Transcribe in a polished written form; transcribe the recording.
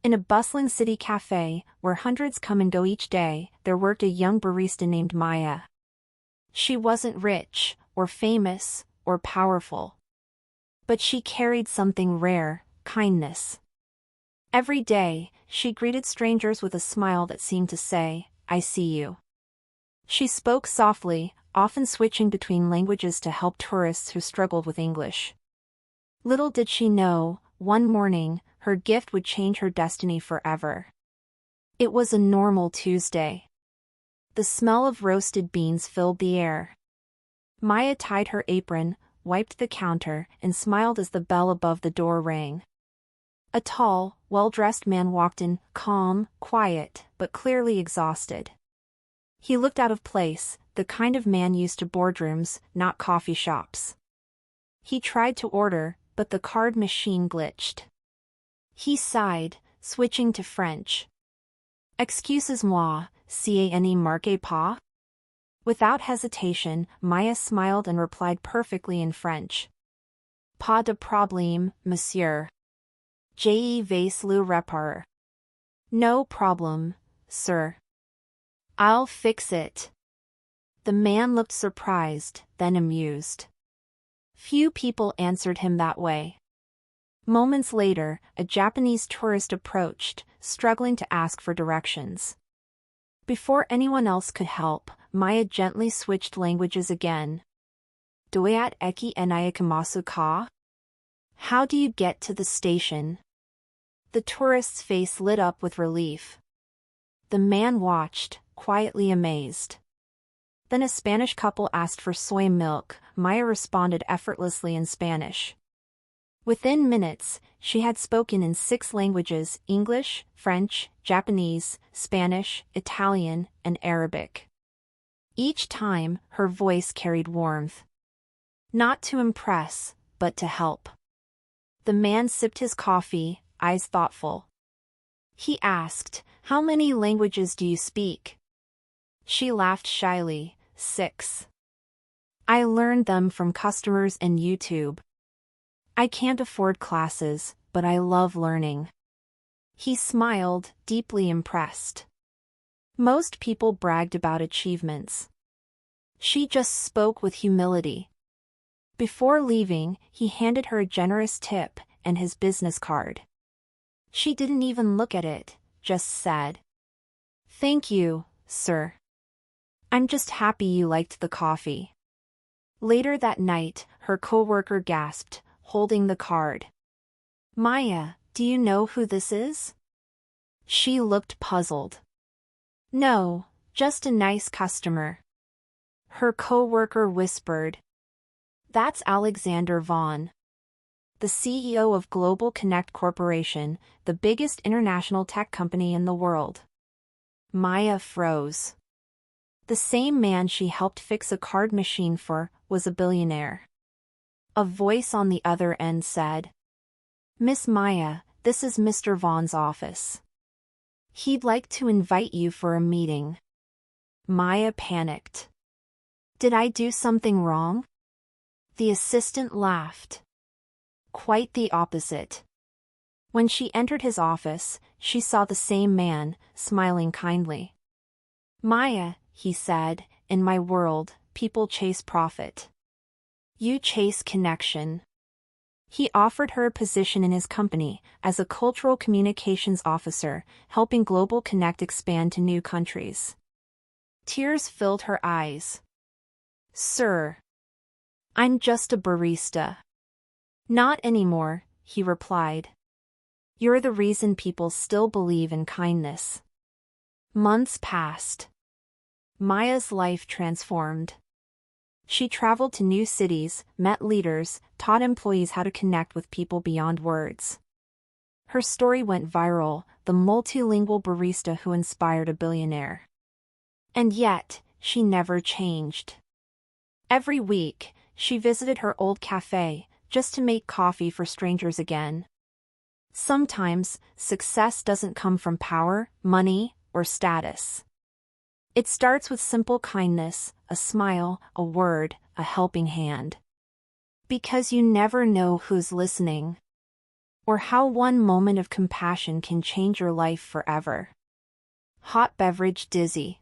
In a bustling city cafe, where hundreds come and go each day, there worked a young barista named Maya. She wasn't rich, or famous, or powerful. But she carried something rare: kindness. Every day, she greeted strangers with a smile that seemed to say, "I see you." She spoke softly, often switching between languages to help tourists who struggled with English. Little did she know, one morning, her gift would change her destiny forever. It was a normal Tuesday. The smell of roasted beans filled the air. Maya tied her apron, wiped the counter, and smiled as the bell above the door rang. A tall, well-dressed man walked in, calm, quiet, but clearly exhausted. He looked out of place, the kind of man used to boardrooms, not coffee shops. He tried to order, but the card machine glitched. He sighed, switching to French. "Excusez-moi, ce marque pas?" Without hesitation, Maya smiled and replied perfectly in French. "Pas de problème, monsieur. Je vais le réparer." "No problem, sir. I'll fix it." The man looked surprised, then amused. Few people answered him that way. Moments later, a Japanese tourist approached, struggling to ask for directions. Before anyone else could help, Maya gently switched languages again. "Doyat eki enayakamasu ka?" "How do you get to the station?" The tourist's face lit up with relief. The man watched, quietly amazed. Then a Spanish couple asked for soy milk. Maya responded effortlessly in Spanish. Within minutes, she had spoken in 6 languages: English, French, Japanese, Spanish, Italian, and Arabic. Each time, her voice carried warmth. Not to impress, but to help. The man sipped his coffee, eyes thoughtful. He asked, "How many languages do you speak?" She laughed shyly, 6. "I learned them from customers and YouTube. I can't afford classes, but I love learning." He smiled, deeply impressed. Most people bragged about achievements. She just spoke with humility. Before leaving, he handed her a generous tip and his business card. She didn't even look at it, just said, "Thank you, sir. I'm just happy you liked the coffee." Later that night, her coworker gasped, holding the card. "Maya, do you know who this is?" She looked puzzled. "No, just a nice customer." Her coworker whispered, "That's Alexander Vaughn, the CEO of Global Connect Corporation, the biggest international tech company in the world." Maya froze. The same man she helped fix a card machine for was a billionaire. A voice on the other end said, "Miss Maya, this is Mr. Vaughn's office. He'd like to invite you for a meeting." Maya panicked. "Did I do something wrong?" The assistant laughed. "Quite the opposite." When she entered his office, she saw the same man, smiling kindly. "Maya," he said, "in my world, people chase profit. You chase connection." He offered her a position in his company as a cultural communications officer, helping Global Connect expand to new countries. Tears filled her eyes. "Sir, I'm just a barista." "Not anymore," he replied. "You're the reason people still believe in kindness." Months passed. Maya's life transformed. She traveled to new cities, met leaders, taught employees how to connect with people beyond words. Her story went viral, the multilingual barista who inspired a billionaire. And yet, she never changed. Every week, she visited her old cafe, just to make coffee for strangers again. Sometimes, success doesn't come from power, money, or status. It starts with simple kindness, a smile, a word, a helping hand. Because you never know who's listening. Or how one moment of compassion can change your life forever. Hot beverage dizzy.